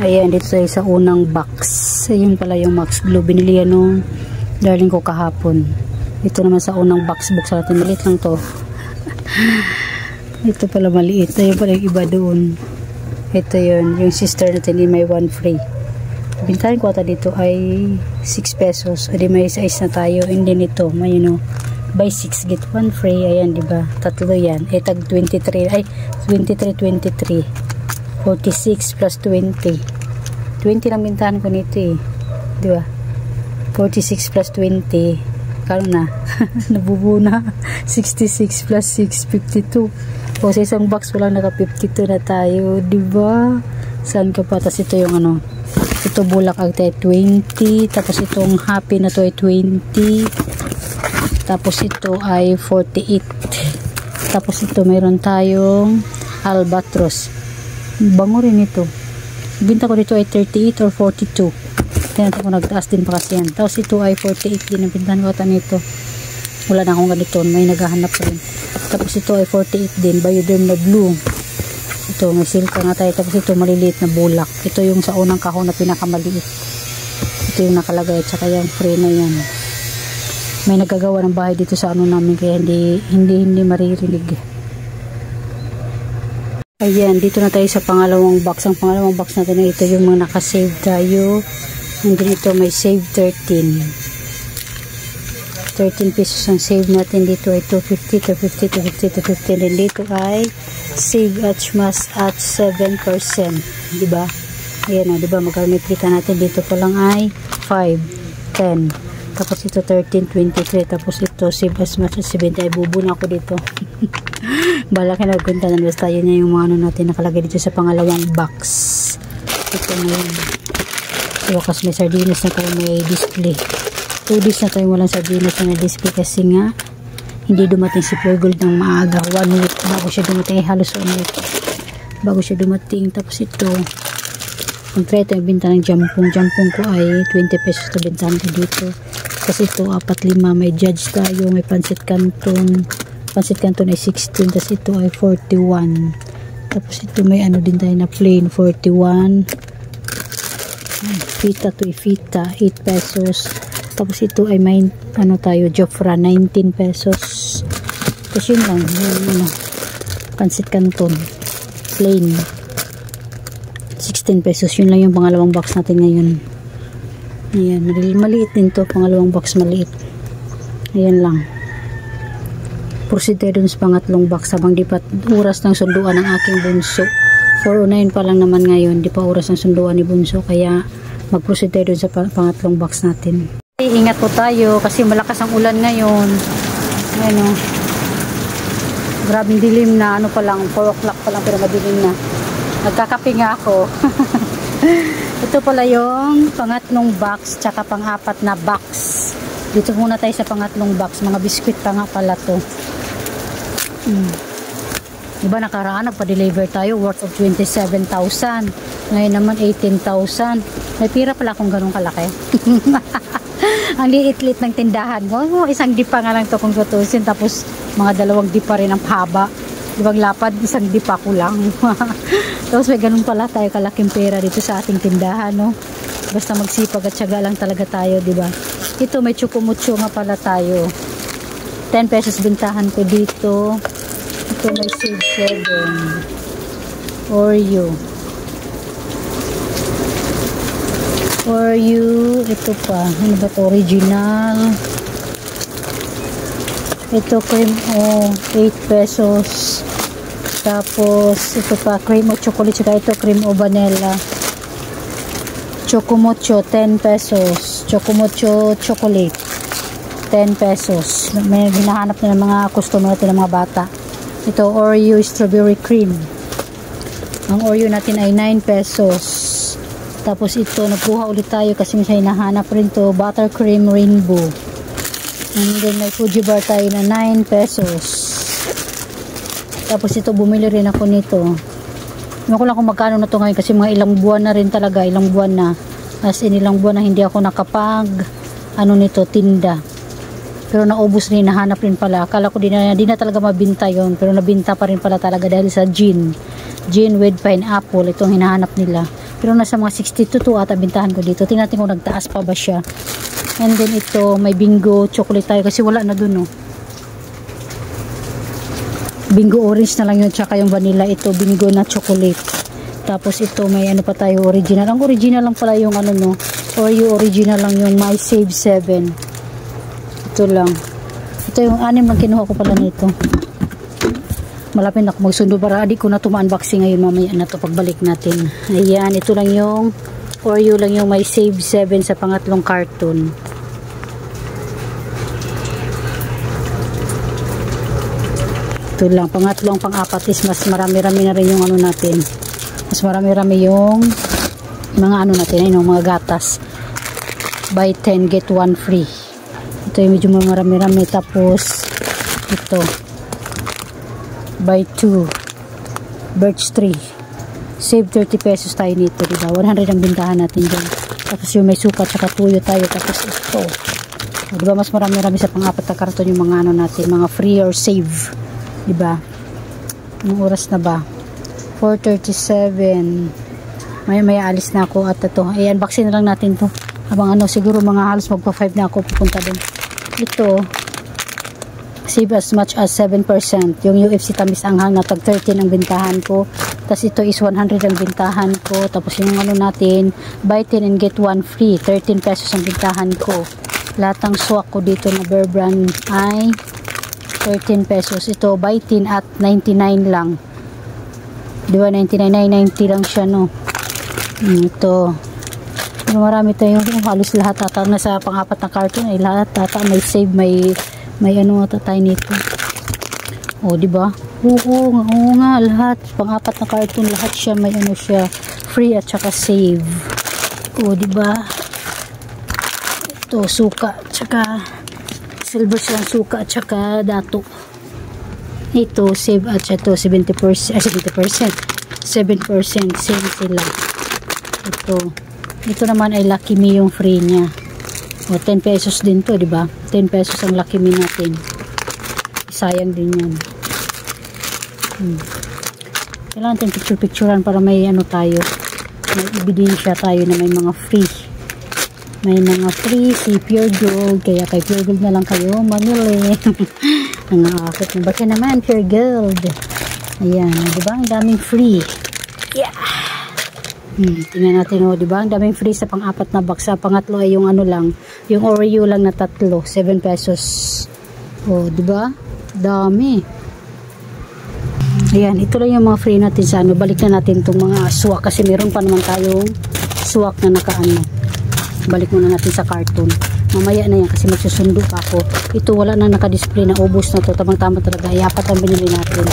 Ayan, dito tayo sa unang box. Ayun pala yung Max Glue. Binili yan nung darling ko kahapon. Ito naman sa unang box. Buksan natin. Maliit lang to. Ito pala maliit. Ayun pala yung iba doon. Ito yun. Yung sister natin, may 1 free. Bintahan ko ata dito ay 6 pesos. O di may size na tayo. And then ito, may buy 6 get 1 free. Ayan, diba? Tatlo yan. Tag 23. Ay, 23. 46 plus 20. 20 lang bintahan ko nito eh. Diba? 46 plus 20. Kano na? Nabubuo na. 66 plus 6, 52. O sa isang box walang naka 52 na tayo. Diba? Saan ka pa? Tapos ito yung ito bulak agtay 20. Tapos itong happy na to ay 20. Tapos ito ay 48. Tapos ito mayroon tayong albatros. Bango rin ito. Binta ko dito ay 38 or 42. Kaya ko nagtaas din pa kasi yan. Tapos ito ay 48 din. Ang bintahan ko ata nito. Wala na akong ganito. May naghahanap rin. Tapos ito ay 48 din. Bioderm na blue. Ito may silka nga tayo. Tapos ito maliliit na bulak. Ito yung sa unang kahon na pinakamaliit. Ito yung nakalagay. At saka yung free na yan. May nagagawa ng bahay dito sa namin. Kaya hindi maririnig. Ayan, dito na tayo sa pangalawang box. Ang pangalawang box natin na ito yung mga nakasave tayo. And then ito may save 13. 13 pesos ang save natin dito ay 250, 250, 250, 250. And then dito ay save at mas at 7%. Diba? Ayan o, diba? Magkamit kita natin dito pa lang ay 5, 10. Tapos ito 13, 23. Tapos ito save as much as 70. Ay bubuna ako dito. Bala ka nagpunta na basta yun na yung mga natin nakalagay dito sa pangalawang box. Ito na yun. So, wakas may sardinas na tayo may display. 2 days na tayo walang sardinas na display kasi nga hindi dumating si Pure Gold ng maaga. 1 week bago siya dumating. Halos 1 week bago siya dumating. Tapos ito ang treto yung binta ng jampong. Jampong ko ay 20 pesos ito bintahan ko dito. Kasi ito 4-5 may judge tayo. May pansit canton. Pansit canton ay 16, tapos ito ay 41. Tapos ito may din tayo na plain 41. Fita to fita 8 pesos. Tapos ito ay may tayo Jofra 19 pesos. Tapos yun lang yung pansit canton plain 16 pesos. Yun lang yung pangalawang box natin ngayon. Ayan, maliit din to, pangalawang box maliit. Ayan lang. Proceed tayo dun sa pangatlong box habang di pa oras ng sunduan ng aking bunso. 4:09 pa lang naman ngayon, di pa oras ng sunduan ni bunso, kaya mag-proceed tayo dun sa pangatlong box natin. Ingat po tayo kasi malakas ang ulan ngayon. Ayan o. Grabing dilim na, pa lang, 4 o'clock pa lang pero madilim na. Nagkakape nga ako. Ito pala yung pangatlong box tsaka pang-apat na box. Dito muna tayo sa pangatlong box. Mga biskwit pa nga pala to. Diba nakaraan nagpa-deliver tayo worth of 27,000. Ngayon naman 18,000. May pira pala kung ganun kalaki. Ang liit-liit ng tindahan mo. Isang dipa nga lang to kung tutusin. Tapos mga 2 dipa rin ang haba. Ibang lapad, isang dipa ko lang. Tapos may ganun pala tayo kalaking pera dito sa ating tindahan, no? Basta magsipag at syaga lang talaga tayo, diba? Ito may chocomucho nga pala tayo. 10 pesos bintahan ko dito. Ito may save 7. Oreo. Ito pa. Ano ba ito? Original. Ito cream 8 pesos. Tapos ito pa cream o chocolate. Saka ito cream o vanilla. Chocomucho 10 pesos. Chocomucho chocolate 10 pesos. May hinahanap na ng mga customer natin ng mga bata. Ito Oreo strawberry cream. Ang Oreo natin ay 9 pesos. Tapos ito nagkuha ulit tayo kasi may hinahanap rin to buttercream rainbow. And then may Fuji bar tayo na 9 pesos. Tapos ito bumili rin ako nito. Hindi ko lang kung magkano na to ngayon kasi mga ilang buwan na rin talaga, ilang buwan na. As in ilang buwan na hindi ako nakapag nito tinda. Pero naubos rin, nahanap rin pala. Akala ko di na talaga mabinta yon, pero nabinta pa rin pala talaga dahil sa gin with pineapple. Itong hinahanap nila. Pero nasa mga 62 ata bintahan ko dito. Tingnan natin kung nagtaas pa ba siya. And then ito, may Bingo chocolate tayo kasi wala na dun, no. Bingo orange na lang yun, tsaka yung vanilla. Ito, Bingo na chocolate. Tapos ito, may ano pa tayo, original. Ang original lang pala yung ano, no. Oreo original lang yung My Save 7. Ito lang. Ito yung 6 lang kinuha ko pala nito. Malapit na ako magsundo para di ko na tuma-unboxing ngayon, mamaya na to pagbalik natin. Ayan, ito lang yung Oreo lang yung My Save 7 sa pangatlong carton. Ito lang, pangatlong, pang-apat is mas marami-rami na rin yung ano natin. Mas marami-rami yung mga ano natin, yung mga gatas. Buy 10, get 1 free. Ito yung medyo marami-rami. Tapos, ito. Buy 2. Birch 3. Save 30 pesos tayo nito, diba? 100 ang bintahan natin dyan. Tapos yung may suka, tsaka tuyo tayo. Tapos ito. Diba, mas marami-rami sa pang-apat na karton yung mga ano natin, mga free or save. Diba? Yung oras na ba? 4:37. May alis na ako at ito. Ay, unboxing na lang natin to. Habang ano, siguro mga halos magpa 5 na ako pupunta dun. Ito, save as much as 7%. Yung UFC tamis anghang na tag 13 ang bintahan ko. Tapos ito is 100 ang bintahan ko. Tapos yung ano natin, buy 10 and get 1 free. 13 pesos ang bintahan ko. Lahat ng swak ko dito na Bear Brand ay 13 pesos. Ito, buy 10 at 99 lang. Diba, 99, 990 lang siya, no? Ito. Pero marami tayo. Halos lahat ata na sa pang-apat na carton ay lahat ata may save, may ano ata tayo nito. O, diba? Oo nga, lahat. Pang-apat na carton, lahat siya may ano siya. Free at saka save. O, diba? Ito, suka. Tsaka silver silang suka at saka dato. Ito, save at ito, 70%. 7%. Same sila. Ito naman ay Lucky Me yung free niya. O, 10 pesos din to, diba? 10 pesos ang Lucky Me natin. Sayang din yan. Kailangan natin picture-picturean para may ano tayo. May ebidensya tayo na may mga free. May mga free si Pure Gold. Kaya kay Pure Gold na lang kayo mamili. Ang akit na baka naman Pure Gold. Ayan, diba? Ang daming free. Yeah! Tingnan natin, o, diba? Ang daming free sa pang-apat na box. Sa pangatlo ay yung ano lang, yung Oreo lang na tatlo, 7 pesos. O, diba? Dami. Ayan, ito lang yung mga free natin sa ano. Balik na natin itong mga swak kasi meron pa naman tayong swak na nakaano. Balik muna natin sa carton. Mamaya na yan kasi magsusundo pa ako. Ito wala nang nakadisplay na ubos na to. Tamang-tama talaga. Ay, 4 ang binili natin.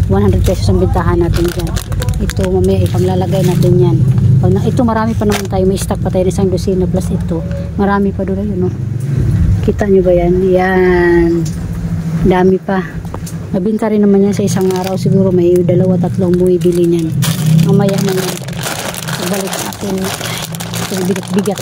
100 pesos ang bintahan natin dyan. Ito mamaya ipanglalagay natin yan. Ito marami pa naman tayo. May stock pa tayo ng 1 dosina plus ito. Marami pa doon. Yun, no? Kita nyo ba yan? Yan. Dami pa. Mabinta rin naman yan sa isang araw. Siguro may 2-3 bumibili niyan. Mamaya na yan. Balik natin. Ito bigat-bigat.